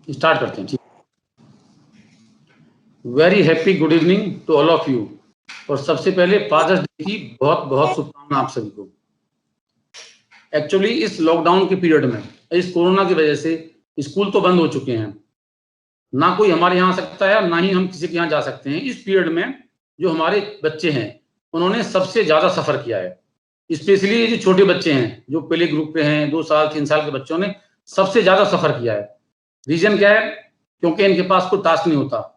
Start करते हैं। ठीक, very happy good evening to all of you. और सबसे पहले फादर्स डे की बहुत बहुत शुभकामनाएं आप सभी को। एक्चुअली इस लॉकडाउन के पीरियड में, इस कोरोना की वजह से स्कूल तो बंद हो चुके हैं, ना कोई हमारे यहाँ आ सकता है, ना ही हम किसी के यहाँ जा सकते हैं। इस पीरियड में जो हमारे बच्चे हैं उन्होंने सबसे ज्यादा सफर किया है। स्पेशली ये जो छोटे बच्चे हैं जो पहले ग्रुप पे हैं, 2 साल 3 साल के बच्चों ने सबसे ज्यादा सफर किया है। रीजन क्या है? क्योंकि इनके पास कोई टास्क नहीं होता,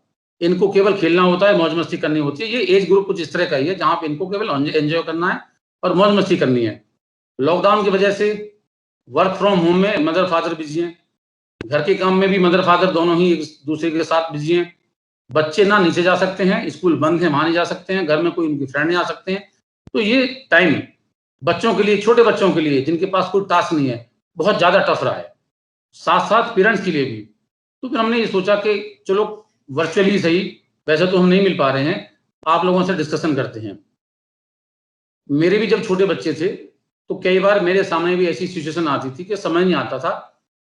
इनको केवल खेलना होता है, मौज मस्ती करनी होती है। ये एज ग्रुप कुछ इस तरह का ही है जहां पे इनको केवल एंजॉय करना है और मौज मस्ती करनी है। लॉकडाउन की वजह से वर्क फ्रॉम होम में मदर फादर बिजी हैं, घर के काम में भी मदर फादर दोनों ही एक दूसरे के साथ बिजी हैं। बच्चे ना नीचे जा सकते हैं, स्कूल बंद है, वहां नहीं जा सकते हैं, घर में कोई उनके फ्रेंड नहीं आ सकते हैं। तो ये टाइम बच्चों के लिए, छोटे बच्चों के लिए जिनके पास कोई टास्क नहीं है, बहुत ज्यादा टफ रहा है, साथ साथ पेरेंट्स के लिए भी। तो फिर हमने ये सोचा कि चलो वर्चुअली सही, वैसे तो हम नहीं मिल पा रहे हैं, आप लोगों से डिस्कशन करते हैं। मेरे भी जब छोटे बच्चे थे तो कई बार मेरे सामने भी ऐसी सिचुएशन आती थी कि समझ नहीं आता था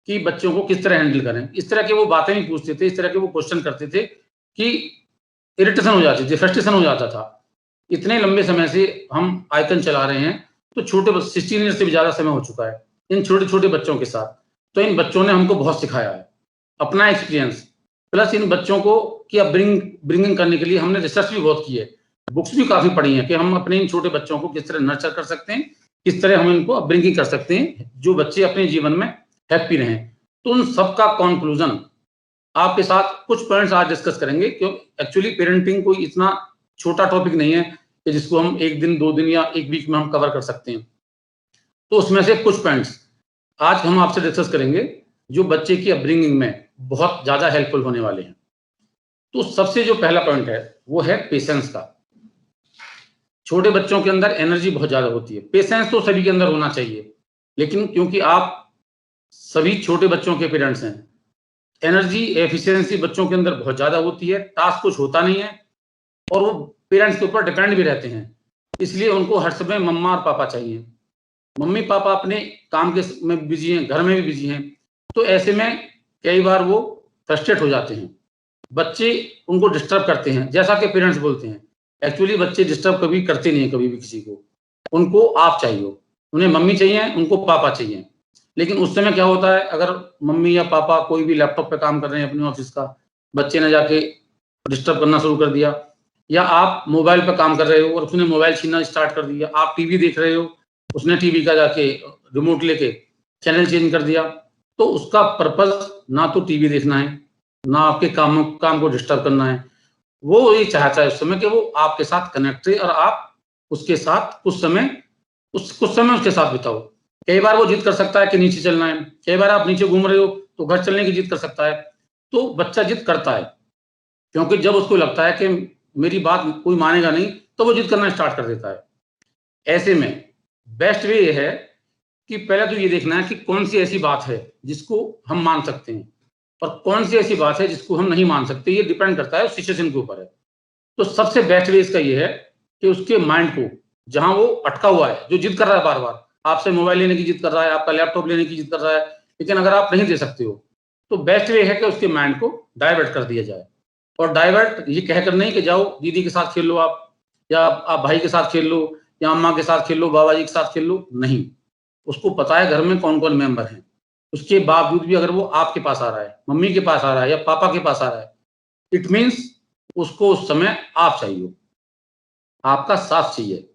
कि बच्चों को किस तरह हैंडल करें। इस तरह के वो बातें भी पूछते थे, इस तरह के वो क्वेश्चन करते थे कि इरिटेशन हो जाती थी, फ्रस्ट्रेशन हो जाता था। इतने लंबे समय से हम आइकन चला रहे हैं, तो छोटे 16 ईयर से भी ज्यादा समय हो चुका है इन छोटे छोटे बच्चों के साथ। तो इन बच्चों ने हमको बहुत सिखाया है, अपना एक्सपीरियंस प्लस इन बच्चों को कि ब्रिंगिंग करने के लिए हमने रिसर्च भी बहुत की है, बुक्स भी काफी पढ़ी हैं कि हम अपने इन छोटे बच्चों को किस तरह नर्चर कर सकते हैं, किस तरह हम इनको अपब्रिंगिंग कर सकते हैं जो बच्चे अपने जीवन में हैप्पी रहें। तो उन सबका कंक्लूजन आपके साथ कुछ पॉइंट्स आज डिस्कस करेंगे, क्यों एक्चुअली पेरेंटिंग कोई इतना छोटा टॉपिक नहीं है कि जिसको हम एक दिन 2 दिन या एक वीक में हम कवर कर सकते हैं। तो उसमें से कुछ पॉइंट्स आज हम आपसे डिस्कस करेंगे जो बच्चे की अपब्रिंगिंग में बहुत ज्यादा हेल्पफुल होने वाले हैं। तो सबसे जो पहला पॉइंट है वो है पेशेंस का। छोटे बच्चों के अंदर एनर्जी बहुत ज्यादा होती है, पेशेंस तो सभी के अंदर होना चाहिए, लेकिन क्योंकि आप सभी छोटे बच्चों के पेरेंट्स हैं, एनर्जी एफिशिएंसी बच्चों के अंदर बहुत ज्यादा होती है, टास्क कुछ होता नहीं है और वो पेरेंट्स के ऊपर डिपेंड भी रहते हैं। इसलिए उनको हर समय मम्मा और पापा चाहिए। मम्मी पापा अपने काम के में बिजी हैं, घर में भी बिजी हैं, तो ऐसे में कई बार वो फ्रस्ट्रेट हो जाते हैं, बच्चे उनको डिस्टर्ब करते हैं जैसा कि पेरेंट्स बोलते हैं। एक्चुअली बच्चे डिस्टर्ब कभी करते नहीं है, कभी भी किसी को, उनको आप चाहिए, उन्हें मम्मी चाहिए, उनको पापा चाहिए। लेकिन उस समय क्या होता है, अगर मम्मी या पापा कोई भी लैपटॉप पे काम कर रहे हैं अपने ऑफिस का, बच्चे ने जाके डिस्टर्ब करना शुरू कर दिया, या आप मोबाइल पे काम कर रहे हो और उसने मोबाइल छीनना स्टार्ट कर दिया, आप टीवी देख रहे हो, उसने टीवी का जाके रिमोट लेके चैनल चेंज कर दिया। तो उसका पर्पज ना तो टीवी देखना है, ना आपके काम को डिस्टर्ब करना है। वो ये चाहता है उस समय कि वो आपके साथ कनेक्ट रहे और आप उसके साथ कुछ समय उसके साथ बिताओ। कई बार वो जिद कर सकता है कि नीचे चलना है, कई बार आप नीचे घूम रहे हो तो घर चलने की जिद कर सकता है। तो बच्चा जिद करता है, क्योंकि जब उसको लगता है कि मेरी बात कोई मानेगा नहीं, तो वो जिद करना स्टार्ट कर देता है। ऐसे में बेस्ट वे ये है कि पहले तो ये देखना है कि कौन सी ऐसी बात है जिसको हम मान सकते हैं और कौन सी ऐसी बात है जिसको हम नहीं मान सकते। ये डिपेंड करता है सिचुएशन के ऊपर है। तो सबसे बेस्ट वे इसका ये है कि उसके माइंड को, जहां वो अटका हुआ है, जो जिद कर रहा है बार बार, आपसे मोबाइल लेने की जिद कर रहा है, आपका लैपटॉप लेने की जिद कर रहा है, लेकिन अगर आप नहीं दे सकते हो, तो बेस्ट वे है कि उसके माइंड को डाइवर्ट कर दिया जाए। और डाइवर्ट ये कहकर नहीं कि जाओ दीदी के साथ खेल लो आप, या आप भाई के साथ खेल लो, या अम्मा के साथ खेल लो, बाबा जी के साथ खेल लो, नहीं। उसको पता है घर में कौन कौन मेंबर हैं, उसके बावजूद भी अगर वो आपके पास आ रहा है, मम्मी के पास आ रहा है या पापा के पास आ रहा है, इट मीन्स उसको उस समय आप चाहिए, आपका साथ चाहिए।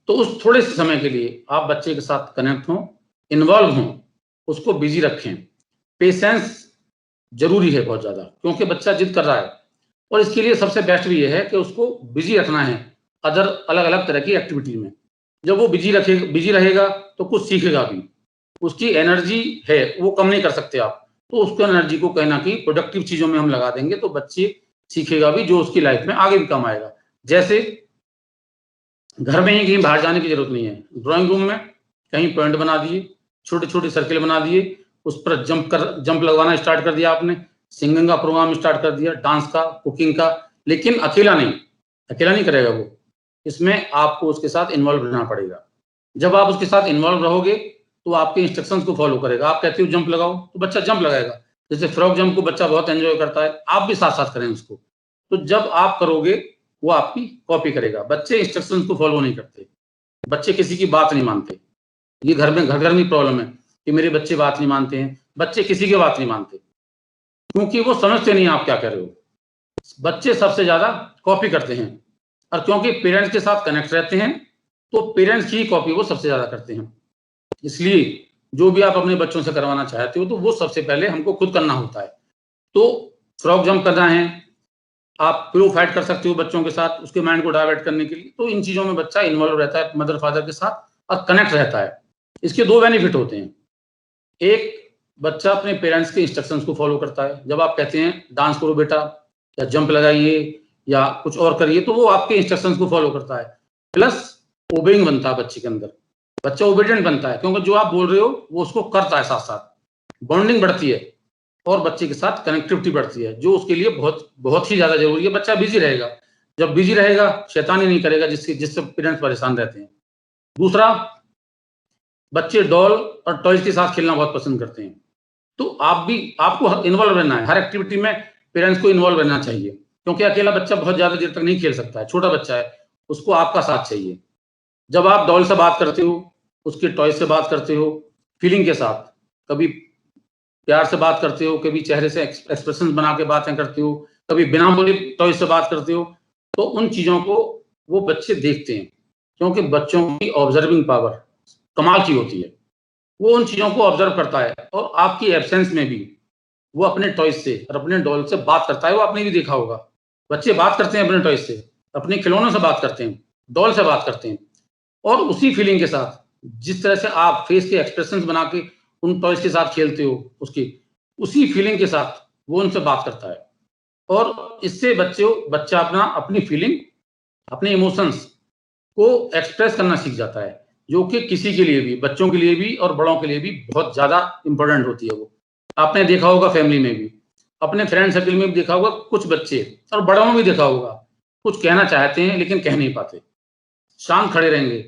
तो उस थोड़े से समय के लिए आप बच्चे के साथ कनेक्ट हों, इन्वॉल्व हों, उसको बिजी रखें। पेशेंस जरूरी है बहुत ज्यादा, क्योंकि बच्चा जिद कर रहा है। और इसके लिए सबसे बेस्ट भी ये है कि उसको बिजी रखना है अदर अलग अलग तरह की एक्टिविटी में। जब वो बिजी रहेगा तो कुछ सीखेगा भी, उसकी एनर्जी है वो कम नहीं कर सकते आप। तो उसको एनर्जी को कहीं ना कहीं प्रोडक्टिव चीजों में हम लगा देंगे तो बच्चे सीखेगा भी, जो उसकी लाइफ में आगे भी काम आएगा। जैसे घर में ही कहीं बाहर जाने की जरूरत नहीं है, ड्राइंग रूम में कहीं पॉइंट बना दिए, छोटे छोटे सर्किल बना दिए, उस पर जंप लगवाना स्टार्ट कर दिया आपने, सिंगिंग का प्रोग्राम स्टार्ट कर दिया, डांस का, कुकिंग का, लेकिन अकेला नहीं करेगा वो, इसमें आपको उसके साथ इन्वॉल्व रहना पड़ेगा। जब आप उसके साथ इन्वॉल्व रहोगे तो आपके इंस्ट्रक्शंस को फॉलो करेगा। आप कहते हो जंप लगाओ तो बच्चा जंप लगाएगा, जैसे फ्रॉग जंप को बच्चा बहुत एंजॉय करता है, आप भी साथ साथ करें उसको। तो जब आप करोगे वो आपकी कॉपी करेगा। बच्चे इंस्ट्रक्शंस को फॉलो नहीं करते, बच्चे किसी की बात नहीं मानते। ये घर में घर घर में प्रॉब्लम है कि मेरे बच्चे बात नहीं मानते हैं। बच्चे किसी की बात नहीं मानते क्योंकि वो समझते नहीं आप क्या कर रहे हो। बच्चे सबसे ज्यादा कॉपी करते हैं, और क्योंकि पेरेंट्स के साथ कनेक्ट रहते हैं तो पेरेंट्स की कॉपी वो सबसे ज्यादा करते हैं। इसलिए जो भी आप अपने बच्चों से करवाना चाहते हो तो वो सबसे पहले हमको खुद करना होता है। तो फ्रॉग जंप करना है, आप पिलो फाइट कर सकते हो बच्चों के साथ उसके माइंड को डाइवर्ट करने के लिए। तो इन चीजों में बच्चा इन्वॉल्व रहता है मदर फादर के साथ और कनेक्ट रहता है। इसके दो बेनिफिट होते हैं। एक, बच्चा अपने पेरेंट्स के इंस्ट्रक्शंस को फॉलो करता है। जब आप कहते हैं डांस करो बेटा, या जंप लगाइए, या कुछ और करिए, तो वो आपके इंस्ट्रक्शंस को फॉलो करता है। प्लस ओबेइंग बनता है बच्चे के अंदर, बच्चा ओबीडिएंट बनता है क्योंकि जो आप बोल रहे हो वो उसको करता है। साथ साथ बॉन्डिंग बढ़ती है और बच्चे के साथ कनेक्टिविटी बढ़ती है, जो उसके लिए बहुत बहुत ही ज्यादा जरूरी है। बच्चा बिजी रहेगा, जब बिजी रहेगा शैतानी नहीं करेगा जिससे पेरेंट्स परेशान रहते हैं। दूसरा, बच्चे डॉल और टॉयज के साथ खेलना बहुत पसंद करते हैं। तो आपको इन्वॉल्व रहना है हर एक्टिविटी में। पेरेंट्स को इन्वॉल्व रहना चाहिए क्योंकि अकेला बच्चा बहुत ज्यादा देर तक नहीं खेल सकता है। छोटा बच्चा है, उसको आपका साथ चाहिए। जब आप डॉल से बात करते हो, उसके टॉय से बात करते हो फीलिंग के साथ, कभी प्यार से बात करते हो, कभी चेहरे से एक्सप्रेशन बना के बातें करते हो, कभी बिना बोले टॉय से बात करते हो, तो उन चीजों को वो बच्चे देखते हैं क्योंकि बच्चों की ऑब्जर्विंग पावर कमाल की होती है। वो उन चीजों को ऑब्जर्व करता है और आपकी एब्सेंस में भी वो अपने टॉयज से और अपने डॉल से बात करता है। वो आपने भी देखा होगा, बच्चे बात करते हैं अपने टॉयज से, अपने खिलौनों से बात करते हैं, डॉल से बात करते हैं। और उसी फीलिंग के साथ जिस तरह से आप फेस के एक्सप्रेशंस बना के उन टॉयज के साथ खेलते हो, उसकी उसी फीलिंग के साथ वो उनसे बात करता है। और इससे बच्चा अपनी फीलिंग, अपने इमोशंस को एक्सप्रेस करना सीख जाता है, जो कि किसी के लिए भी, बच्चों के लिए भी और बड़ों के लिए भी बहुत ज्यादा इंपॉर्टेंट होती है। वो आपने देखा होगा फैमिली में भी, अपने फ्रेंड सर्कल में भी देखा होगा, कुछ बच्चे और बड़ों में भी देखा होगा, कुछ कहना चाहते हैं लेकिन कह नहीं पाते, शांत खड़े रहेंगे।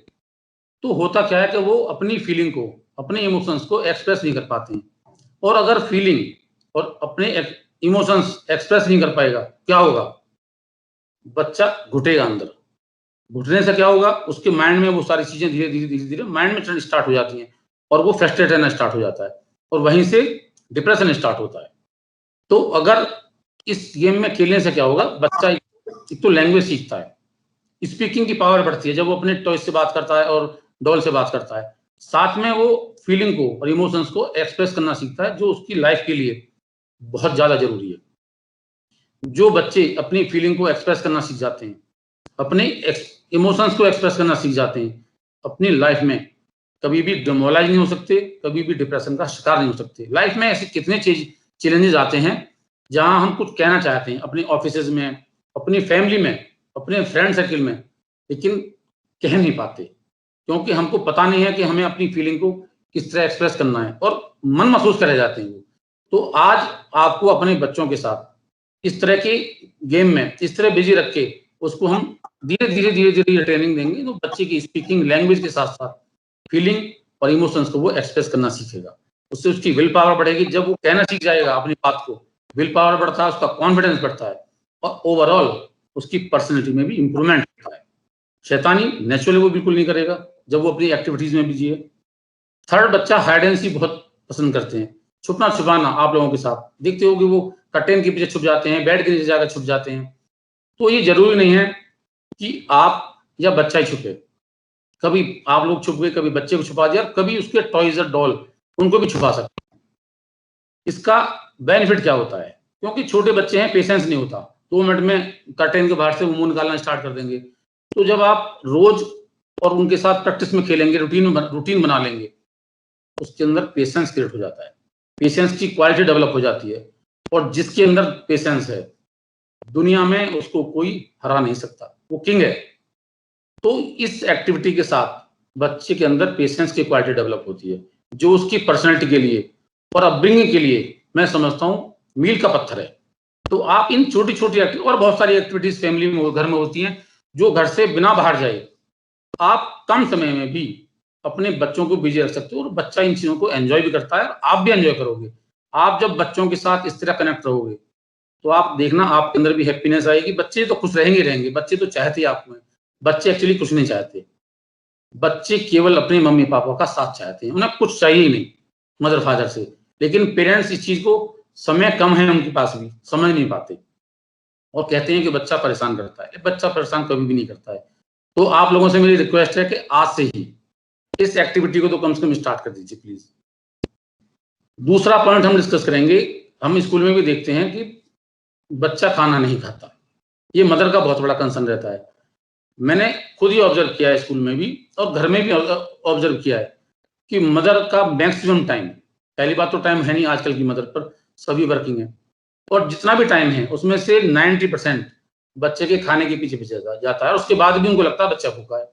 तो होता क्या है कि वो अपनी फीलिंग को, अपने इमोशंस को एक्सप्रेस नहीं कर पाते हैं। और अगर फीलिंग और अपने इमोशंस एक्सप्रेस नहीं कर पाएगा, क्या होगा? बच्चा घुटेगा अंदर। घुटने से क्या होगा? उसके माइंड में वो सारी चीजें धीरे धीरे माइंड में चढ़ना स्टार्ट हो जाती हैं और वो फ्रस्ट्रेट रहना स्टार्ट हो जाता है और वहीं से डिप्रेशन स्टार्ट होता है। तो अगर इस गेम में खेलने से क्या होगा? बच्चा एक तो लैंग्वेज सीखता है, स्पीकिंग की पावर बढ़ती है जब वो अपने टॉयज से बात करता है और डॉल से बात करता है। साथ में वो फीलिंग को और इमोशंस को एक्सप्रेस करना सीखता है, जो उसकी लाइफ के लिए बहुत ज्यादा जरूरी है। जो बच्चे अपनी फीलिंग को एक्सप्रेस करना सीख जाते हैं, अपने इमोशंस को एक्सप्रेस करना सीख जाते हैं, अपनी लाइफ में कभी भी डिमोरलाइज नहीं हो सकते, कभी भी डिप्रेशन का शिकार नहीं हो सकते। लाइफ में ऐसे कितने चैलेंजेस आते हैं जहां हम कुछ कहना चाहते हैं अपने ऑफिसेज में, अपनी फैमिली में, अपने फ्रेंड सर्किल में, लेकिन कह नहीं पाते क्योंकि हमको पता नहीं है कि हमें अपनी फीलिंग को किस तरह एक्सप्रेस करना है और मन महसूस करे जाते हैं वो। तो आज आपको अपने बच्चों के साथ इस तरह के गेम में इस तरह बिजी रख के उसको हम धीरे धीरे ये ट्रेनिंग देंगे, तो बच्चे की स्पीकिंग लैंग्वेज के साथ साथ फीलिंग और इमोशंस को वो एक्सप्रेस करना सीखेगा। उससे उसकी विल पावर बढ़ेगी। जब वो कहना सीख जाएगा अपनी बात को, विल पावर बढ़ता है, उसका कॉन्फिडेंस बढ़ता है और ओवरऑल उसकी पर्सनैलिटी में भी इंप्रूवमेंट होता है। शैतानी नेचुरली वो बिल्कुल नहीं करेगा जब वो अपनी एक्टिविटीज में बिजी है। थर्ड, बच्चा हाइड एंड सीक बहुत पसंद करते हैं। छुपना छुपाना आप लोगों के साथ देखते हो कि वो कर्टेन के पीछे छुप जाते हैं, बेड के नीचे जाकर छुप जाते हैं। तो ये जरूरी नहीं है कि आप या बच्चा ही छुपे। कभी आप लोग छुप गए, कभी बच्चे को छुपा दिया, कभी उसके टॉयज और डॉल उनको भी छुपा सकते हैं। इसका बेनिफिट क्या होता है? क्योंकि छोटे बच्चे हैं, पेशेंस नहीं होता, 2 मिनट में कर्टेन के बाहर से मुंह निकालना स्टार्ट कर देंगे। तो जब आप रोज और उनके साथ प्रैक्टिस में खेलेंगे, रूटीन बना लेंगे, उसके अंदर पेशेंस क्रिएट हो जाता है, पेशेंस की क्वालिटी डेवलप हो जाती है। और जिसके अंदर पेशेंस है, दुनिया में उसको कोई हरा नहीं सकता, वो किंग है। तो इस एक्टिविटी के साथ बच्चे के अंदर पेशेंस की क्वालिटी डेवलप होती है, जो उसकी पर्सनैलिटी के लिए और अपब्रिंगिंग के लिए मैं समझता हूँ मील का पत्थर है। तो आप इन छोटी छोटी और बहुत सारी एक्टिविटीज फैमिली में, घर में होती हैं, जो घर से बिना बाहर जाए आप कम समय में भी अपने बच्चों को बिजी रख सकते हो और बच्चा इन चीजों को एंजॉय भी करता है और आप भी एंजॉय करोगे। आप जब बच्चों के साथ इस तरह कनेक्ट रहोगे तो आप देखना आपके अंदर भी हैप्पीनेस आएगी। बच्चे तो खुश रहेंगे, बच्चे तो चाहते ही आपको हैं। बच्चे एक्चुअली कुछ नहीं चाहते, बच्चे केवल अपने मम्मी पापा का साथ चाहते हैं, उन्हें कुछ चाहिए ही नहीं मदर फादर से। लेकिन पेरेंट्स इस चीज को, समय कम है उनके पास भी, समझ नहीं पाते और कहते हैं कि बच्चा परेशान करता है। बच्चा परेशान कभी भी नहीं करता है। तो आप लोगों से मेरी रिक्वेस्ट है कि आज से ही इस एक्टिविटी को तो कम से कम स्टार्ट कर दीजिए प्लीज। दूसरा पॉइंट हम डिस्कस करेंगे, हम स्कूल में भी देखते हैं कि बच्चा खाना नहीं खाता, ये मदर का बहुत बड़ा कंसर्न रहता है। मैंने खुद ही ऑब्जर्व किया है स्कूल में भी और घर में भी ऑब्जर्व किया है कि मदर का मैक्सिमम टाइम, पहली बात तो टाइम है नहीं आजकल की मदर पर, सभी वर्किंग है, और जितना भी टाइम है उसमें से 90% बच्चे के खाने के पीछे पीछे जाता है। उसके बाद भी उनको लगता है बच्चा भूखा है।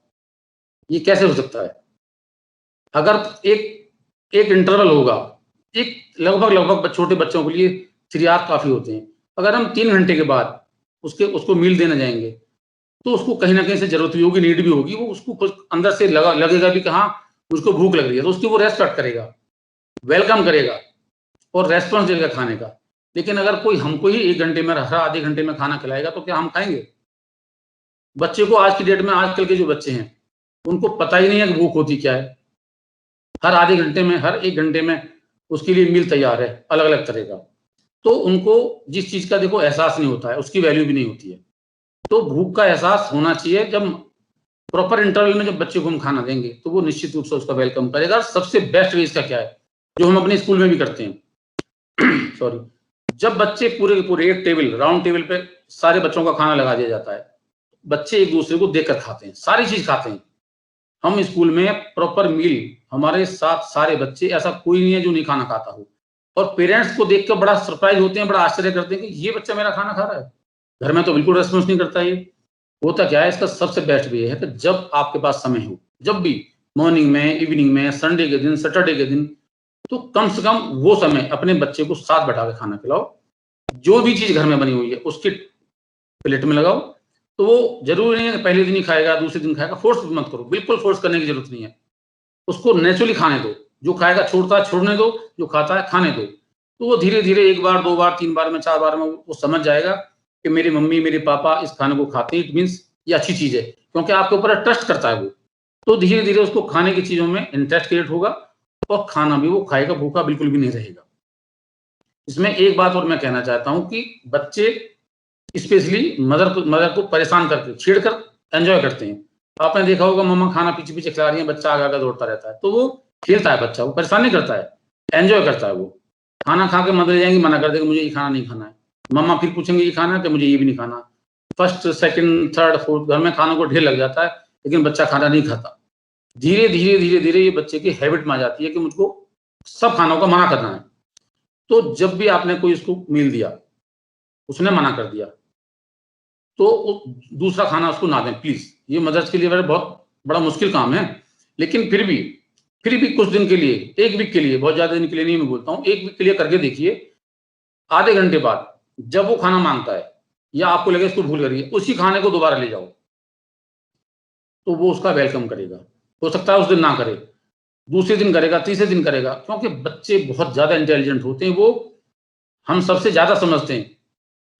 ये कैसे हो सकता है? अगर एक इंटरवल होगा, एक लगभग छोटे बच्चों के लिए 3 आवर काफी होते हैं। अगर हम 3 घंटे के बाद उसको मील देने जाएंगे तो उसको कहीं ना कहीं से जरूरत भी होगी, नीड भी होगी, वो उसको कुछ अंदर से लगेगा भी कि हाँ उसको भूख लग रही है, तो उसकी वो रेस्पेक्ट करेगा, वेलकम करेगा और रेस्पॉन्स देगा खाने का। लेकिन अगर कोई हमको ही 1 घंटे में, हर आधे घंटे में खाना खिलाएगा तो क्या हम खाएंगे? बच्चे को आज की डेट में, आजकल के जो बच्चे हैं उनको पता ही नहीं है कि भूख होती क्या है। हर आधे घंटे में, हर 1 घंटे में उसके लिए मील तैयार है अलग अलग तरह का। तो उनको जिस चीज का देखो एहसास नहीं होता है, उसकी वैल्यू भी नहीं होती है। तो भूख का एहसास होना चाहिए। जब प्रॉपर इंटरवल में जब बच्चे को हम खाना देंगे तो वो निश्चित रूप से उसका वेलकम करेगा। सबसे बेस्ट वे इसका क्या है, जो हम अपने स्कूल में भी करते हैं सॉरी, जब बच्चे पूरे के पूरे एक टेबल, राउंड टेबल पे सारे बच्चों का खाना लगा दिया जाता है, बच्चे एक दूसरे को देखकर खाते हैं, सारी चीज खाते हैं। हम स्कूल में प्रॉपर मील, हमारे साथ सारे बच्चे, ऐसा कोई नहीं है जो नहीं खाना खाता हो। और पेरेंट्स को देखकर बड़ा सरप्राइज होते हैं, बड़ा आश्चर्य करते हैं कि ये बच्चा मेरा खाना खा रहा है। घर में तो बिल्कुल रेस्पॉन्स नहीं करता। ये होता क्या है, इसका सबसे बेस्ट वे है कि जब आपके पास समय हो, जब भी, मॉर्निंग में, इवनिंग में, संडे के दिन, सैटरडे के दिन, तो कम से कम वो समय अपने बच्चे को साथ बैठा के खाना खिलाओ। जो भी चीज घर में बनी हुई है उसकी प्लेट में लगाओ। तो वो जरूरी नहीं है कि पहले दिन ही खाएगा, दूसरे दिन खाएगा, फोर्स मत करो, बिल्कुल फोर्स करने की जरूरत नहीं है। उसको नेचुरली खाने दो। जो खाएगा छोड़ता है छोड़ने दो, जो खाता है खाने दो। तो वो धीरे धीरे 1 बार, 2 बार, 3 बार में, 4 बार में वो समझ जाएगा कि मेरी मम्मी, मेरे पापा इस खाने को खाते हैं, इट मीन्स ये अच्छी चीज है, क्योंकि आपके ऊपर ट्रस्ट करता है वो। तो धीरे धीरे उसको खाने की चीजों में इंटरेस्ट क्रिएट होगा और खाना भी वो खाएगा, भूखा बिल्कुल भी नहीं रहेगा। इसमें एक बात और मैं कहना चाहता हूं कि बच्चे स्पेशली मदर को परेशान करके, छेड़कर एंजॉय करते हैं। आपने देखा होगा मम्मा खाना पीछे पीछे खिला रही है, बच्चा आगे आगे दौड़ता रहता है, तो वो खेलता है, बच्चा वो परेशान नहीं करता है, एंजॉय करता है। वो खाना खा के मदर जाएंगी, मना कर देगा मुझे ये खाना नहीं खाना है। मम्मा फिर पूछेंगे ये खाना है, कि मुझे ये भी नहीं खाना। फर्स्ट, सेकंड, थर्ड, फोर्थ घर में खानों को ढेर लग जाता है, लेकिन बच्चा खाना नहीं खाता। धीरे धीरे धीरे धीरे ये बच्चे की हैबिट में आ जाती है कि मुझको सब खानों का मना करना है। तो जब भी आपने कोई उसको मील दिया, उसने मना कर दिया, तो दूसरा खाना उसको ना दें प्लीज। ये मदर्स के लिए बहुत बड़ा मुश्किल काम है, लेकिन फिर भी कुछ दिन के लिए, 1 वीक के लिए, बहुत ज्यादा दिन के लिए नहीं मैं बोलता हूँ, 1 वीक के लिए करके देखिए। आधे घंटे बाद जब वो खाना मांगता है या आपको लगे इसको भूल करिए, उसी खाने को दोबारा ले जाओ, तो वो उसका वेलकम करेगा। हो सकता है उस दिन ना करे, दूसरे दिन करेगा, तीसरे दिन करेगा, क्योंकि बच्चे बहुत ज्यादा इंटेलिजेंट होते हैं, वो हम सबसे ज्यादा समझते हैं।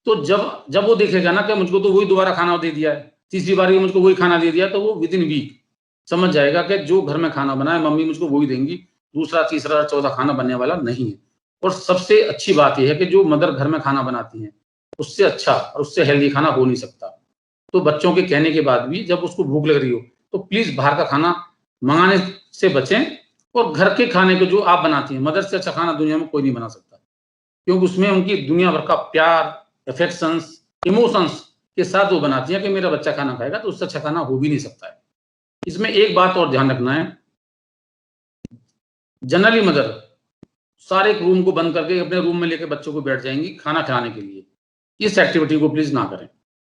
तो जब जब वो देखेगा ना कि मुझको तो वही दोबारा खाना दे दिया है, तीसरी बार भी मुझको वही खाना दे दिया, तो वो विद इन वीक समझ जाएगा कि जो घर में खाना बना है मम्मी मुझको वही देंगी, दूसरा, तीसरा, चौथा खाना बनने वाला नहीं है। और सबसे अच्छी बात यह है कि जो मदर घर में खाना बनाती है, उससे अच्छा और उससे हेल्दी खाना हो नहीं सकता। तो बच्चों के कहने के बाद भी जब उसको भूख लग रही हो तो प्लीज बाहर का खाना मंगाने से बचें, और घर के खाने को जो आप बनाती हैं, मदर से अच्छा खाना दुनिया में कोई नहीं बना सकता, क्योंकि उसमें उनकी दुनिया भर का प्यार, अफेक्शंस, इमोशंस के साथ वो बनाती है कि मेरा बच्चा खाना खाएगा, तो उससे अच्छा खाना हो भी नहीं सकता है। इसमें एक बात और ध्यान रखना है, जनरली मदर सारे रूम को बंद करके अपने रूम में लेकर बच्चों को बैठ जाएंगी खाना खिलाने के लिए। इस एक्टिविटी को प्लीज ना करें।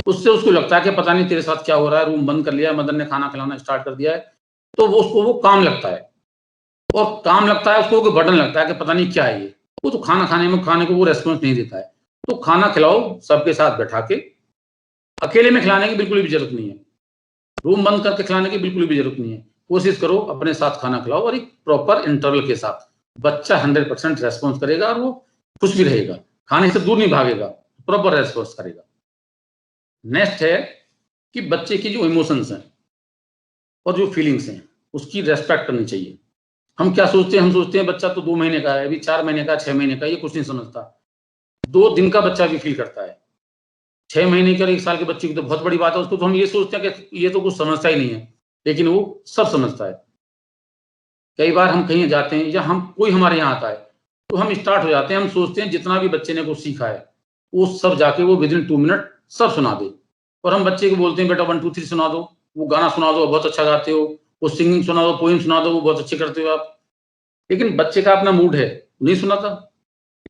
उससे उसको लगता है कि पता नहीं तेरे साथ क्या हो रहा है, रूम बंद कर लिया, मदर ने खाना खिलाना स्टार्ट कर दिया है, तो वो उसको वो काम लगता है, और काम लगता है उसको कोई बटन लगता है कि पता नहीं क्या है ये। वो तो खाना खाने को वो रेस्पॉन्स नहीं देता है। तो खाना खिलाओ सबके साथ बैठा के, अकेले में खिलाने की बिल्कुल भी जरूरत नहीं है, रूम बंद करके खिलाने की बिल्कुल भी जरूरत नहीं है। कोशिश करो अपने साथ खाना खिलाओ, और एक प्रॉपर इंटरवल के साथ। बच्चा 100% रेस्पॉन्स करेगा और वो खुश भी रहेगा, खाने से दूर नहीं भागेगा, प्रॉपर रेस्पॉन्स करेगा। नेक्स्ट है कि बच्चे की जो इमोशंस हैं और जो फीलिंग्स हैं, उसकी रेस्पेक्ट करनी चाहिए। हम क्या सोचते हैं, हम सोचते हैं बच्चा तो 2 महीने का है, अभी 4 महीने का, 6 महीने का, ये कुछ नहीं समझता। 2 दिन का बच्चा भी फील करता है। 6 महीने के और 1 साल के बच्चे की तो बहुत बड़ी बात है, उसको तो हम ये सोचते हैं कि ये तो कुछ समझता ही नहीं है, लेकिन वो सब समझता है। कई बार हम कहीं जाते हैं या कोई हमारे यहाँ आता है, तो हम स्टार्ट हो जाते हैं, हम सोचते हैं जितना भी बच्चे ने कुछ सीखा है, वो सब जाके वो विदिन 2 मिनट सब सुना दे। और हम बच्चे को बोलते हैं बेटा 1 2 3 सुना दो, वो गाना सुना दो, बहुत अच्छा गाते हो, वो सिंगिंग सुना दो, पोएम सुना दो, वो बहुत अच्छे करते हो आप। लेकिन बच्चे का अपना मूड है, नहीं सुनाता।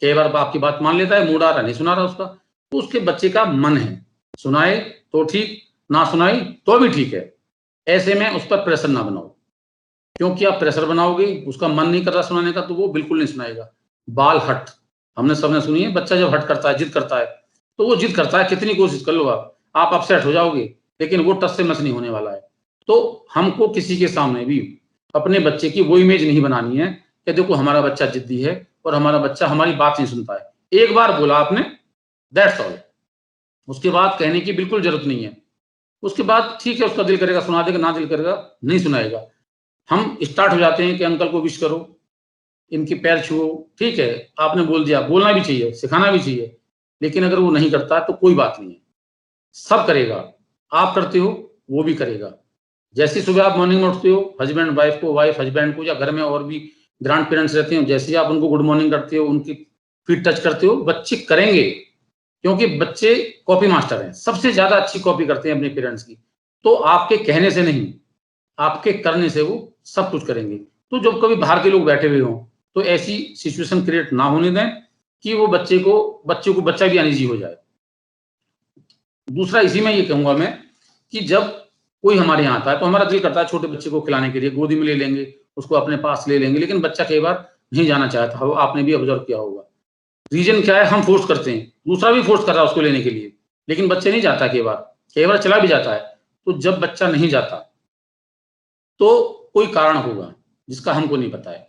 कई बार बाप की बात मान लेता है, मूड आ रहा नहीं सुना रहा उसका, तो उसके बच्चे का मन है, सुनाए तो ठीक, ना सुनाई तो भी ठीक है। ऐसे में उस पर प्रेशर ना बनाओ, क्योंकि आप प्रेशर बनाओगे, उसका मन नहीं कर रहा सुनाने का, तो वो बिल्कुल नहीं सुनाएगा। बाल हट, हमने सबने सुनी है, बच्चा जब हट करता है, जिद करता है, तो वो जिद करता है, कितनी कोशिश कर लो आप अपसेट हो जाओगे, लेकिन वो टस से मस नहीं होने वाला है। तो हमको किसी के सामने भी अपने बच्चे की वो इमेज नहीं बनानी है कि देखो हमारा बच्चा जिद्दी है और हमारा बच्चा हमारी बात नहीं सुनता है। एक बार बोला आपने, दैट्स ऑल। उसके बाद कहने की बिल्कुल जरूरत नहीं है। उसके बाद ठीक है, उसका दिल करेगा सुना देगा, ना दिल करेगा नहीं सुनाएगा। हम स्टार्ट हो जाते हैं कि अंकल को विश करो, इनके पैर छुओ, ठीक है, आपने बोल दिया, बोलना भी चाहिए, सिखाना भी चाहिए, लेकिन अगर वो नहीं करता तो कोई बात नहीं है, सब करेगा। आप करते हो, वो भी करेगा। जैसे ही सुबह आप मॉर्निंग में उठते हो, हस्बैंड वाइफ को, वाइफ हस्बैंड को, या घर में और भी ग्रैंड पेरेंट्स रहते हैं, जैसे ही आप उनको गुड मॉर्निंग करते हो, उनकी फीट टच करते हो, बच्चे करेंगे, क्योंकि बच्चे कॉपी मास्टर हैं, सबसे ज्यादा अच्छी कॉपी करते हैं अपने पेरेंट्स की। तो आपके कहने से नहीं, आपके करने से वो सब कुछ करेंगे। तो जब कभी बाहर के लोग बैठे हुए हों, तो ऐसी सिचुएशन क्रिएट ना होने दें कि वो बच्चे को बच्चा भी अनईजी हो जाए। दूसरा इसी में ये कहूंगा मैं कि जब कोई हमारे यहाँ आता है, तो हमारा दिल करता है छोटे बच्चे को खिलाने के लिए, गोदी में ले लेंगे, उसको अपने पास ले लेंगे, लेकिन बच्चा कई बार नहीं जाना चाहता हो, आपने भी ऑब्जर्व किया होगा। रीजन क्या है, हम फोर्स करते हैं, दूसरा भी फोर्स कर रहा है उसको लेने के लिए, लेकिन बच्चे नहीं जाता, कई बार चला भी जाता है। तो जब बच्चा नहीं जाता, तो कोई कारण होगा जिसका हमको नहीं पता है,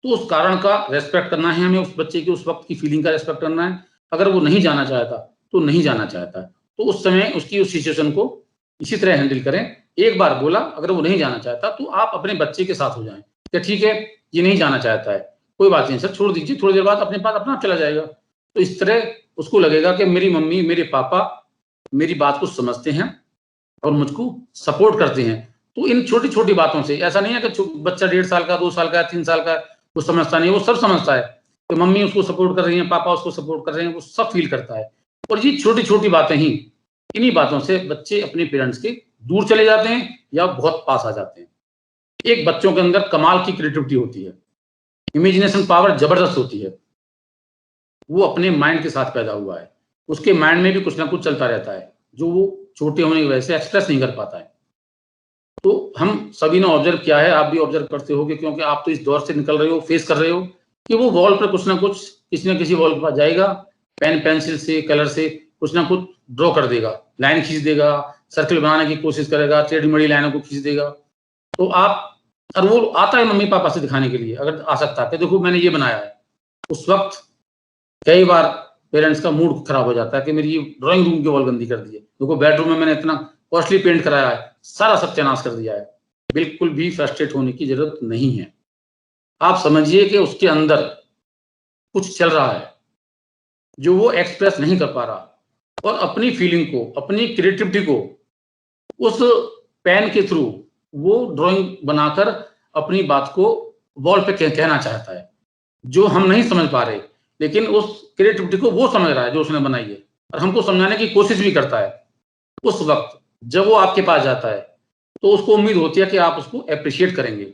तो उस कारण का रेस्पेक्ट करना है हमें, उस बच्चे की उस वक्त की फीलिंग का रेस्पेक्ट करना है। अगर वो नहीं जाना चाहता तो नहीं जाना चाहता, तो उस समय उसकी उस सिचुएशन को इसी तरह हैंडल करें। एक बार बोला, अगर वो नहीं जाना चाहता तो आप अपने बच्चे के साथ हो जाएं कि ठीक है, ये नहीं जाना चाहता है, कोई बात नहीं सर, छोड़ दीजिए, थोड़ी देर बाद अपने पास अपना चला जाएगा। तो इस तरह उसको लगेगा कि मेरी मम्मी, मेरे पापा मेरी बात को समझते हैं और मुझको सपोर्ट करते हैं। तो इन छोटी छोटी बातों से, ऐसा नहीं है कि बच्चा 1.5 साल का, 2 साल का, 3 साल का, वो समझता नहीं, वो सब समझता है कि मम्मी उसको सपोर्ट कर रही है, पापा उसको सपोर्ट कर रहे हैं, वो सब फील करता है। और ये छोटी छोटी बातें ही, इन्हीं बातों से बच्चे अपने पेरेंट्स के दूर चले जाते हैं या बहुत पास आ जाते हैं। एक बच्चों के अंदर कमाल की क्रिएटिविटी होती है, इमेजिनेशन पावर जबरदस्त होती है। वो अपने माइंड के साथ पैदा हुआ है, उसके माइंड में भी कुछ ना कुछ चलता रहता है, जो वो छोटे होने की वजह से एक्सप्रेस नहीं कर पाता है। तो हम सभी ने ऑब्जर्व किया है, आप भी ऑब्जर्व करते होगे, क्योंकि आप तो इस दौर से निकल रहे हो, फेस कर रहे हो, कि वो वॉल पर कुछ ना कुछ, किसी न किसी वॉल पर जाएगा, पेन पेंसिल से, कलर से कुछ ना कुछ ड्रॉ कर देगा, लाइन खींच देगा, सर्कल बनाने की कोशिश करेगा, टेढ़ी मेढ़ी लाइनों को खींच देगा। तो आप, और वो आता है मम्मी पापा से दिखाने के लिए, अगर आ सकता है कि देखो मैंने ये बनाया है, उस वक्त कई बार पेरेंट्स का मूड खराब हो जाता है कि मेरी ये ड्राइंग रूम की वॉल गंदी कर दी है, देखो बेडरूम में मैंने इतना कॉस्टली पेंट कराया है, सारा सत्यानाश कर दिया है। बिल्कुल भी फ्रस्ट्रेट होने की जरूरत नहीं है। आप समझिए कि उसके अंदर कुछ चल रहा है जो वो एक्सप्रेस नहीं कर पा रहा, और अपनी फीलिंग को, अपनी क्रिएटिविटी को उस पेन के थ्रू वो ड्राइंग बनाकर अपनी बात को वॉल पे कहना चाहता है, जो हम नहीं समझ पा रहे, लेकिन उस क्रिएटिविटी को वो समझ रहा है जो उसने बनाई है, और हमको समझाने की कोशिश भी करता है। उस वक्त जब वो आपके पास जाता है, तो उसको उम्मीद होती है कि आप उसको एप्रिशिएट करेंगे,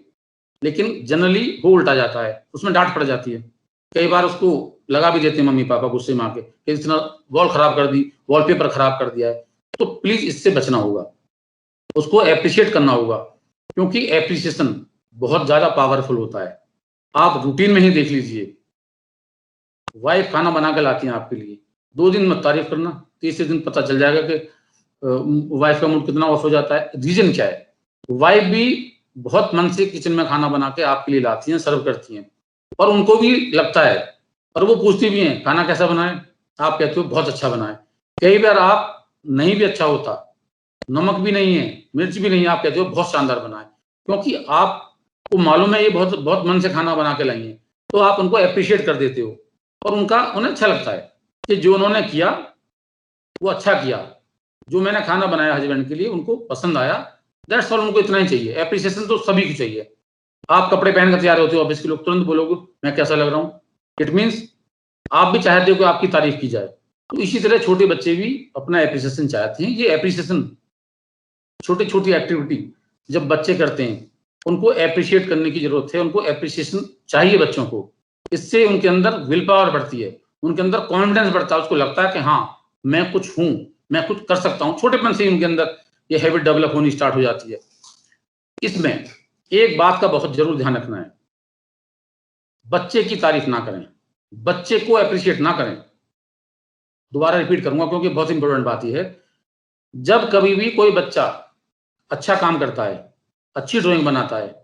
लेकिन जनरली वो उल्टा जाता है, उसमें डांट पड़ जाती है। कई बार उसको लगा भी देते हैं मम्मी पापा गुस्से में आके कि इतना वॉल खराब कर दी, वॉलपेपर खराब कर दिया है। तो प्लीज इससे बचना होगा, उसको एप्रिशिएट करना होगा, क्योंकि एप्रिसिएशन बहुत ज्यादा पावरफुल होता है। आप रूटीन में ही देख लीजिए, वाइफ खाना बना के लाती हैं आपके लिए, 2 दिन मत तारीफ करना, तीसरे दिन पता चल जाएगा कि वाइफ का मूड कितना ऑफ हो जाता है। रीजन क्या है, वाइफ भी बहुत मन से किचन में खाना बना के आपके लिए लाती हैं, सर्व करती हैं, और उनको भी लगता है और वो पूछती भी हैं खाना कैसा बना है, आप कहते हो बहुत अच्छा बना है। कई बार आप नहीं भी अच्छा होता, नमक भी नहीं है, मिर्च भी नहीं है, आप कहते हो बहुत शानदार बना है, क्योंकि आपको मालूम है ये बहुत बहुत मन से खाना बना के लाई हैं, तो आप उनको एप्रिशिएट कर देते हो और उन्हें अच्छा लगता है कि जो उन्होंने किया वो अच्छा किया। जो मैंने खाना बनाया हस्बैंड के लिए उनको पसंद आया, दैट्स ऑल। उनको इतना ही चाहिए। एप्रिसिएशन तो सभी को चाहिए। आप कपड़े पहन कर तैयार होते हो ऑफिस के लोग तुरंत बोलोगे मैं कैसा लग रहा हूँ, इट मीन्स आप भी चाहते हो कि आपकी तारीफ की जाए। तो इसी तरह छोटे बच्चे भी अपना एप्रिसिएशन चाहते हैं। ये एप्रिसिएशन छोटी छोटी एक्टिविटी जब बच्चे करते हैं उनको एप्रिशिएट करने की जरूरत है, उनको एप्रिसिएशन चाहिए बच्चों को। इससे उनके अंदर विल पावर बढ़ती है, उनके अंदर कॉन्फिडेंस बढ़ता है, उसको लगता है कि हाँ मैं कुछ हूं, मैं कुछ कर सकता हूं। छोटेपन से ही उनके अंदर ये हैबिट डेवलप होनी स्टार्ट हो जाती है। इसमें एक बात का बहुत जरूर ध्यान रखना है, बच्चे की तारीफ ना करें, बच्चे को एप्रिशिएट ना करें। दोबारा रिपीट करूंगा क्योंकि बहुत इंपॉर्टेंट बात यह है, जब कभी भी कोई बच्चा अच्छा काम करता है, अच्छी ड्राइंग बनाता है,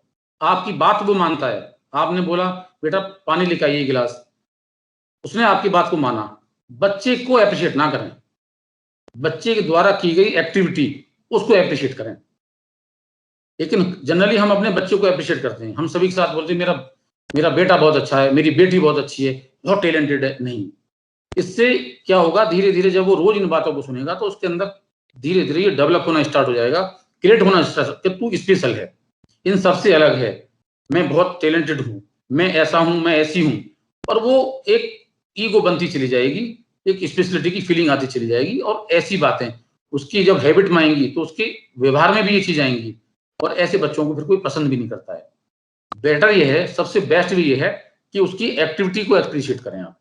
आपकी बात वो मानता है, आपने बोला बेटा पानी लेकर आइए गिलास, उसने आपकी बात को माना, बच्चे को एप्रिशिएट ना करें, बच्चे के द्वारा की गई एक्टिविटी उसको एप्रिशिएट करें। लेकिन जनरली हम अपने बच्चों को एप्रिशिएट करते हैं, हम सभी के साथ बोलते हैं मेरा मेरा बेटा बहुत अच्छा है, मेरी बेटी बहुत अच्छी है, बहुत टैलेंटेड है। नहीं, इससे क्या होगा, धीरे धीरे जब वो रोज इन बातों को सुनेगा तो उसके अंदर धीरे धीरे ये डेवलप होना स्टार्ट हो जाएगा, क्रिएट होना स्टार्ट कि तू स्पेशल है, इन सबसे अलग है, मैं बहुत टैलेंटेड हूँ, मैं ऐसा हूँ, मैं ऐसी हूँ। और वो एक ईगो बनती चली जाएगी, एक स्पेशलिटी की फीलिंग आती चली जाएगी। और ऐसी बातें उसकी जब हैबिट में आएंगी तो उसके व्यवहार में भी ये चीज आएंगी, और ऐसे बच्चों को फिर कोई पसंद भी नहीं करता है। बेटर ये है, सबसे बेस्ट भी ये है कि उसकी एक्टिविटी को एप्रिशिएट करें आप।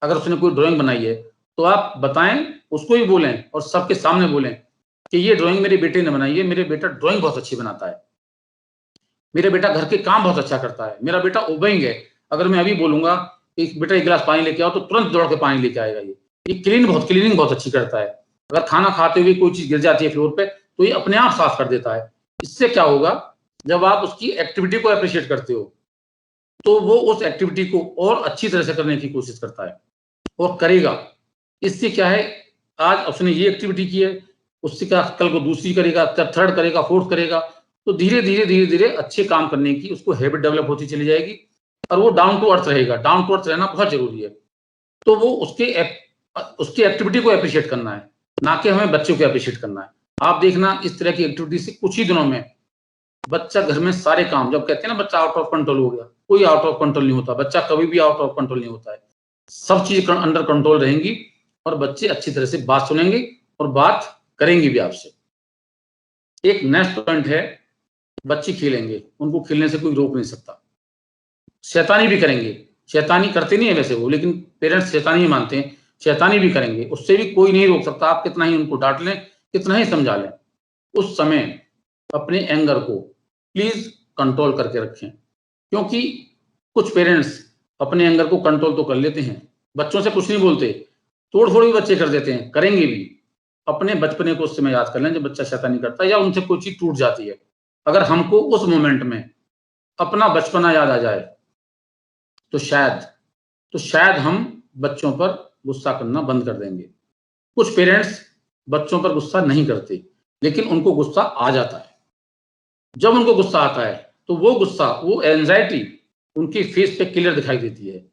अगर उसने कोई ड्राइंग बनाई है तो आप बताएं, उसको ही बोलें और सबके सामने बोलें कि ये ड्राइंग मेरे बेटे ने बनाई है, मेरे बेटा ड्राइंग बहुत अच्छी बनाता है, मेरा बेटा घर के काम बहुत अच्छा करता है, मेरा बेटा ओबेइंग है। अगर मैं अभी बोलूंगा कि बेटा एक गिलास पानी लेके आओ तो तुरंत दौड़ के पानी लेके आएगा। ये क्लीनिंग बहुत अच्छी करता है। अगर खाना खाते हुए कोई चीज गिर जाती है फ्लोर पे तो ये अपने आप साफ कर देता है। इससे क्या होगा, जब आप उसकी एक्टिविटी को अप्रिशिएट करते हो तो वो उस एक्टिविटी को और अच्छी तरह से करने की कोशिश करता है और करेगा। इससे क्या है, आज उसने ये एक्टिविटी की है, उससे क्या कल को दूसरी करेगा, थर्ड करेगा, फोर्थ करेगा। तो धीरे धीरे अच्छे काम करने की उसको हैबिट डेवलप होती चली जाएगी और वो डाउन टू अर्थ रहेगा। डाउन टू अर्थ रहना बहुत जरूरी है। तो वो उसकी एक्टिविटी को अप्रिशिएट करना है, ना कि हमें बच्चों को अप्रिशिएट करना है। आप देखना इस तरह की एक्टिविटी से कुछ ही दिनों में बच्चा घर में सारे काम, जब कहते हैं ना बच्चा आउट ऑफ कंट्रोल हो गया, कोई आउट ऑफ कंट्रोल नहीं होता, बच्चा कभी भी आउट ऑफ कंट्रोल नहीं होता है। सब चीज अंडर कंट्रोल रहेंगी और बच्चे अच्छी तरह से बात सुनेंगे और बात करेंगे भी आपसे। एक नेक्स्ट पॉइंट है, बच्चे खेलेंगे, उनको खेलने से कोई रोक नहीं सकता। शैतानी भी करेंगे, शैतानी करते नहीं है वैसे वो, लेकिन पेरेंट्स शैतानी ही मानते हैं, शैतानी भी करेंगे, उससे भी कोई नहीं रोक सकता। आप कितना ही उनको डांट लें, कितना ही समझा लें, उस समय अपने एंगर को प्लीज कंट्रोल करके रखें। क्योंकि कुछ पेरेंट्स अपने एंगर को कंट्रोल तो कर लेते हैं, बच्चों से कुछ नहीं बोलते, तोड़ फोड़ भी बच्चे कर देते हैं, करेंगे भी। अपने बचपने को उस समय याद कर लें जब बच्चा शैतानी करता है या उनसे कोई चीज टूट जाती है। अगर हमको उस मोमेंट में अपना बचपना याद आ जाए तो शायद हम बच्चों पर गुस्सा करना बंद कर देंगे। कुछ पेरेंट्स बच्चों पर गुस्सा नहीं करते, लेकिन उनको गुस्सा आ जाता है। जब उनको गुस्सा आता है तो वो गुस्सा, वो एंजाइटी उनकी फेस पे क्लियर दिखाई देती है,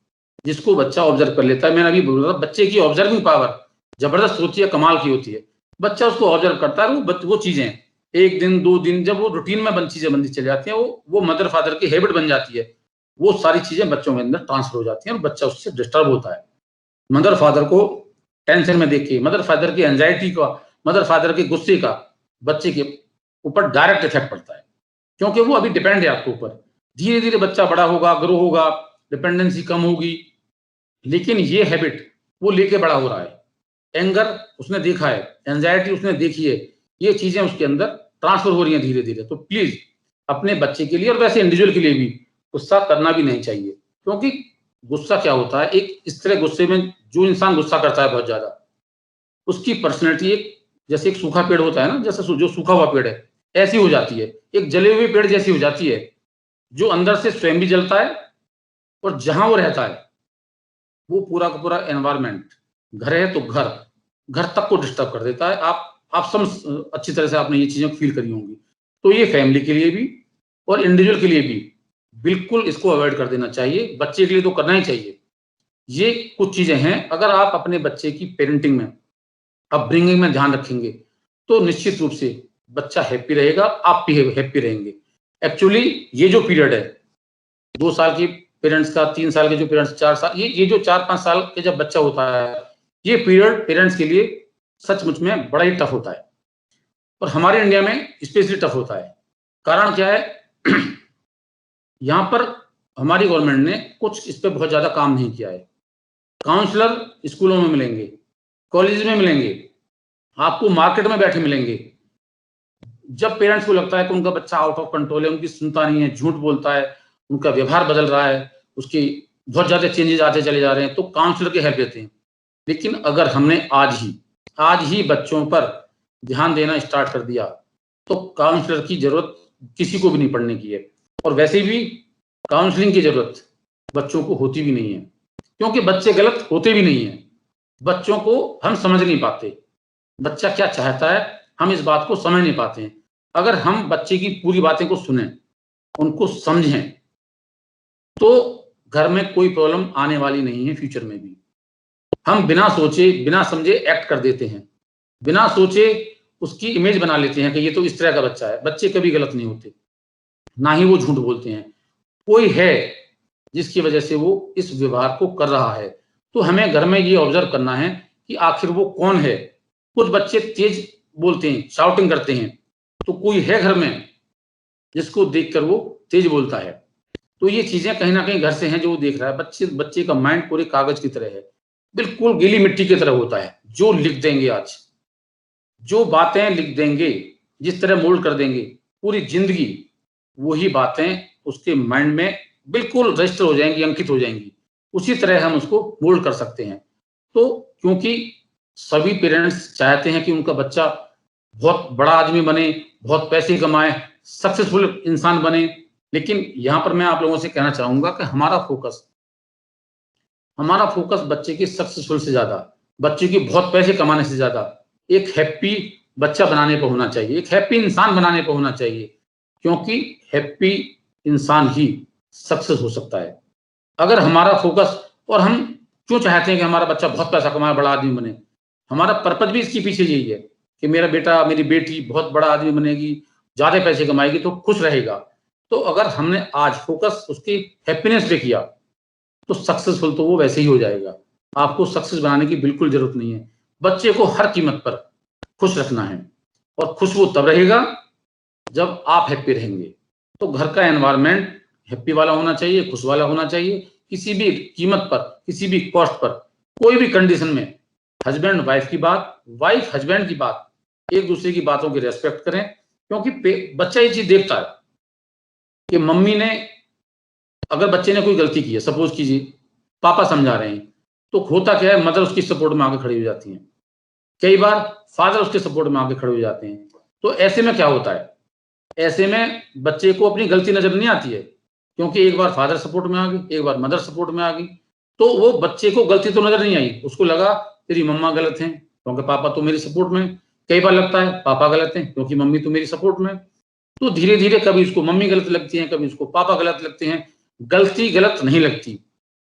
जिसको बच्चा ऑब्जर्व कर लेता है। मैंने अभी बोला था बच्चे की ऑब्जर्विंग पावर जबरदस्त होती है, कमाल की होती है। बच्चा उसको ऑब्जर्व करता है, वो चीजें एक दिन दो दिन जब वो रूटीन में चीजें बनती चली जाती हैं, वो मदर फादर की हैबिट बन जाती है, वो सारी चीजें बच्चों के अंदर ट्रांसफर हो जाती हैं और बच्चा उससे डिस्टर्ब होता है। मदर फादर को टेंशन में देख के, मदर फादर की एंजाइटी का, मदर फादर के गुस्से का बच्चे के ऊपर डायरेक्ट इफेक्ट पड़ता है, क्योंकि वो अभी डिपेंड है आपके ऊपर। धीरे धीरे बच्चा बड़ा होगा, ग्रो होगा, डिपेंडेंसी कम होगी, लेकिन ये हैबिट वो लेके बड़ा हो रहा है। एंगर उसने देखा है, एंजाइटी उसने देखी है, ये चीजें उसके अंदर ट्रांसफर हो रही हैं धीरे धीरे। तो प्लीज अपने बच्चे के लिए और वैसे इंडिविजुअल के लिए भी गुस्सा करना भी नहीं चाहिए। क्योंकि गुस्सा क्या होता है, एक इस तरह गुस्से में जो इंसान गुस्सा करता है बहुत ज्यादा, उसकी पर्सनैलिटी एक जैसे एक सूखा पेड़ होता है ना, जैसे जो सूखा हुआ पेड़ है ऐसी हो जाती है, एक जले हुए पेड़ जैसी हो जाती है, जो अंदर से स्वयं भी जलता है और जहां वो रहता है वो पूरा का पूरा एनवायरनमेंट, घर है तो घर तक को डिस्टर्ब कर देता है। आप सब अच्छी तरह से आपने ये चीजें फील करी होंगी। तो ये फैमिली के लिए भी और इंडिविजुअल के लिए भी बिल्कुल इसको अवॉइड कर देना चाहिए। बच्चे के लिए तो करना ही चाहिए। ये कुछ चीजें हैं, अगर आप अपने बच्चे की पेरेंटिंग में, अपब्रिंगिंग में ध्यान रखेंगे तो निश्चित रूप से बच्चा हैप्पी रहेगा, आप भी हैप्पी रहेंगे। एक्चुअली ये जो पीरियड है 2 साल की पेरेंट्स का, 3 साल के जो पेरेंट्स, 4 साल, ये जो 4-5 साल के जब बच्चा होता है, ये पीरियड पेरेंट्स के लिए सचमुच में बड़ा ही टफ होता है और हमारे इंडिया में स्पेशली टफ होता है। कारण क्या है? यहाँ पर हमारी गवर्नमेंट ने कुछ इस पे बहुत ज्यादा काम नहीं किया है। काउंसलर स्कूलों में मिलेंगे, कॉलेज में मिलेंगे, आपको मार्केट में बैठे मिलेंगे। जब पेरेंट्स को लगता है कि उनका बच्चा आउट ऑफ कंट्रोल है, उनकी सुनता नहीं है, झूठ बोलता है, उनका व्यवहार बदल रहा है, उसकी बहुत ज्यादा चेंजेस आते चले जा रहे हैं, तो काउंसलर की हेल्प लेते हैं। लेकिन अगर हमने आज ही बच्चों पर ध्यान देना स्टार्ट कर दिया तो काउंसलर की जरूरत किसी को भी नहीं पड़ने की है। और वैसे भी काउंसलिंग की जरूरत बच्चों को होती भी नहीं है, क्योंकि बच्चे गलत होते भी नहीं है। बच्चों को हम समझ नहीं पाते, बच्चा क्या चाहता है हम इस बात को समझ नहीं पाते हैं। अगर हम बच्चे की पूरी बातें को सुने, उनको समझें, तो घर में कोई प्रॉब्लम आने वाली नहीं है फ्यूचर में भी। हम बिना सोचे बिना समझे एक्ट कर देते हैं, बिना सोचे उसकी इमेज बना लेते हैं कि ये तो इस तरह का बच्चा है। बच्चे कभी गलत नहीं होते, ना ही वो झूठ बोलते हैं। कोई है जिसकी वजह से वो इस व्यवहार को कर रहा है, तो हमें घर में ये ऑब्जर्व करना है कि आखिर वो कौन है। कुछ बच्चे तेज बोलते हैं, शाउटिंग करते हैं, तो कोई है घर में जिसको देखकर वो तेज बोलता है। तो ये चीजें कहीं ना कहीं घर से हैं जो वो देख रहा है। बच्चे का माइंड पूरे कागज की तरह है, बिल्कुल गीली मिट्टी की तरह होता है। जो लिख देंगे आज, जो बातें लिख देंगे, जिस तरह मोल्ड कर देंगे पूरी जिंदगी, वही बातें उसके माइंड में बिल्कुल रजिस्टर हो जाएंगी, अंकित हो जाएंगी। उसी तरह हम उसको मोल्ड कर सकते हैं। तो क्योंकि सभी पेरेंट्स चाहते हैं कि उनका बच्चा बहुत बड़ा आदमी बने, बहुत पैसे कमाए, सक्सेसफुल इंसान बने, लेकिन यहाँ पर मैं आप लोगों से कहना चाहूंगा कि हमारा फोकस बच्चे की सक्सेसफुल से ज्यादा, बच्चे की बहुत पैसे कमाने से ज्यादा एक हैप्पी बच्चा बनाने पर होना चाहिए, एक हैप्पी इंसान बनाने पर होना चाहिए। क्योंकि हैप्पी इंसान ही सक्सेस हो सकता है। अगर हमारा फोकस, और हम क्यों चाहते हैं कि हमारा बच्चा बहुत पैसा कमाए, बड़ा आदमी बने, हमारा पर्पज भी इसके पीछे यही है कि मेरा बेटा मेरी बेटी बहुत बड़ा आदमी बनेगी, ज्यादा पैसे कमाएगी तो खुश रहेगा। तो अगर हमने आज फोकस उसकी हैप्पीनेस पे किया तो सक्सेसफुल तो वो वैसे ही हो जाएगा। आपको सक्सेस बनाने की बिल्कुल जरूरत नहीं है। बच्चे को हर कीमत पर खुश रखना है, और खुश वो तब रहेगा जब आप हैप्पी रहेंगे। तो घर का एनवायरनमेंट हैप्पी वाला होना चाहिए, खुश वाला होना चाहिए। किसी भी कीमत पर, किसी भी कॉस्ट पर, कोई भी कंडीशन में हस्बैंड वाइफ की बात, वाइफ हस्बैंड की बात, एक दूसरे की बातों की रेस्पेक्ट करें। क्योंकि बच्चा ये चीज देखता है कि मम्मी ने, अगर बच्चे ने कोई गलती की है, सपोज कीजिए पापा समझा रहे हैं, तो होता क्या है, मदर उसकी सपोर्ट में आके खड़ी हो जाती है। कई बार फादर उसके सपोर्ट में आके खड़े हो जाते हैं। तो ऐसे में क्या होता है, ऐसे में बच्चे को अपनी गलती नजर नहीं आती है, क्योंकि एक बार फादर सपोर्ट में आ गई, एक बार मदर सपोर्ट में आ गई, तो वो बच्चे को गलती तो नजर नहीं आई, उसको लगा तेरी मम्मा गलत है क्योंकि पापा तो मेरी सपोर्ट में। कई बार लगता है पापा गलत है क्योंकि मम्मी तो मेरी सपोर्ट में। तो धीरे धीरे कभी उसको मम्मी गलत लगती है, कभी उसको पापा गलत लगते हैं। गलती गलत नहीं लगती,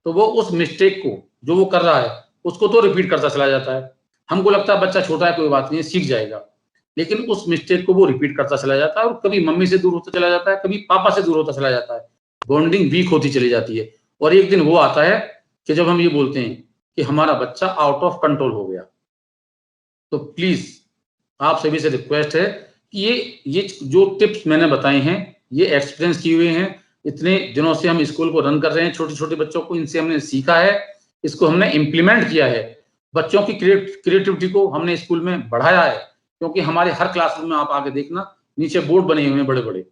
तो वो उस मिस्टेक को जो वो कर रहा है उसको तो रिपीट करता चला जाता है। हमको लगता है बच्चा छोटा है, कोई बात नहीं है, सीख जाएगा, लेकिन उस मिस्टेक को वो रिपीट करता चला जाता है और कभी मम्मी से दूर होता चला जाता है, कभी पापा से दूर होता चला जाता है। बॉन्डिंग वीक होती चली जाती है, और एक दिन वो आता है कि जब हम ये बोलते हैं कि हमारा बच्चा आउट ऑफ कंट्रोल हो गया। तो प्लीज आप सभी से रिक्वेस्ट है कि ये जो टिप्स मैंने बताए हैं, ये एक्सपीरियंस किए हुए हैं। इतने दिनों से हम स्कूल को रन कर रहे हैं, छोटे छोटे बच्चों को इनसे हमने सीखा है, इसको हमने इम्प्लीमेंट किया है। बच्चों की क्रिएटिविटी को हमने स्कूल में बढ़ाया है, क्योंकि हमारे हर क्लासरूम में आप आके देखना, नीचे बोर्ड बने हुए हैं बड़े बड़े,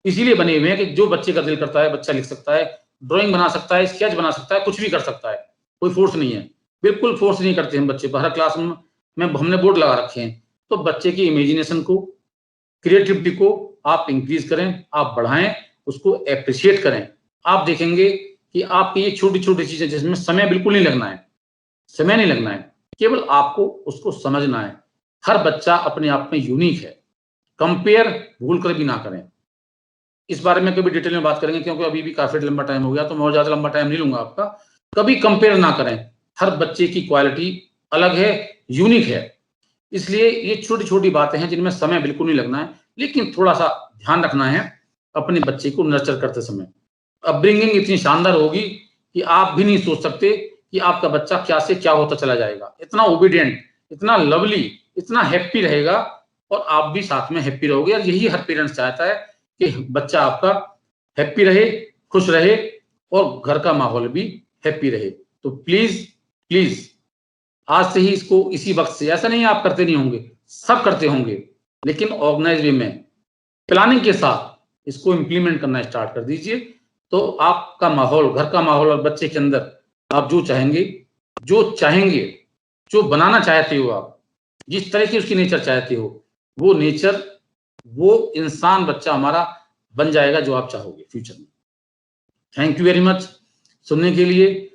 इसीलिए बने हुए हैं कि जो बच्चे का दिल करता है बच्चा लिख सकता है, ड्राइंग बना सकता है, स्केच बना सकता है, कुछ भी कर सकता है। कोई फोर्स नहीं है, बिल्कुल फोर्स नहीं करते हम बच्चे पर। हर क्लास में हमने बोर्ड लगा रखे हैं। तो बच्चे की इमेजिनेशन को, क्रिएटिविटी को आप इंक्रीज करें, आप बढ़ाएं, उसको एप्रिशिएट करें। आप देखेंगे कि आपकी ये छोटी छोटी चीजें जिसमें समय बिल्कुल नहीं लगना है, समय नहीं लगना है, केवल आपको उसको समझना है। हर बच्चा अपने आप में यूनिक है। कंपेयर भूल कर भी ना करें। इस बारे में कभी डिटेल में बात करेंगे, क्योंकि अभी भी काफी लंबा टाइम हो गया, तो मैं और ज्यादा लंबा टाइम नहीं लूंगा आपका। कभी कंपेयर ना करें। हर बच्चे की क्वालिटी अलग है, यूनिक है। इसलिए ये छोटी छोटी बातें हैं जिनमें समय बिल्कुल नहीं लगना है, लेकिन थोड़ा सा ध्यान रखना है अपने बच्चे को नर्चर करते समय। अपब्रिंगिंग इतनी शानदार होगी कि आप भी नहीं सोच सकते कि आपका बच्चा क्या से क्या होता चला जाएगा। इतना ओबीडियंट, इतना लवली, इतना हैप्पी रहेगा, और आप भी साथ में हैप्पी रहोगे। और यही हर पेरेंट्स चाहता है कि बच्चा आपका हैप्पी रहे, खुश रहे, और घर का माहौल भी हैप्पी रहे। तो प्लीज प्लीज आज से ही इसको इसी वक्त से, ऐसा नहीं है आप करते नहीं होंगे, सब करते होंगे, लेकिन ऑर्गेनाइज वे में प्लानिंग के साथ इसको इम्प्लीमेंट करना स्टार्ट कर दीजिए। तो आपका माहौल, घर का माहौल और बच्चे के अंदर आप जो चाहेंगे, जो चाहेंगे, जो बनाना चाहते हो आप, जिस तरह की उसकी नेचर चाहते हो, वो नेचर, वो इंसान बच्चा हमारा बन जाएगा जो आप चाहोगे फ्यूचर में। थैंक यू वेरी मच सुनने के लिए।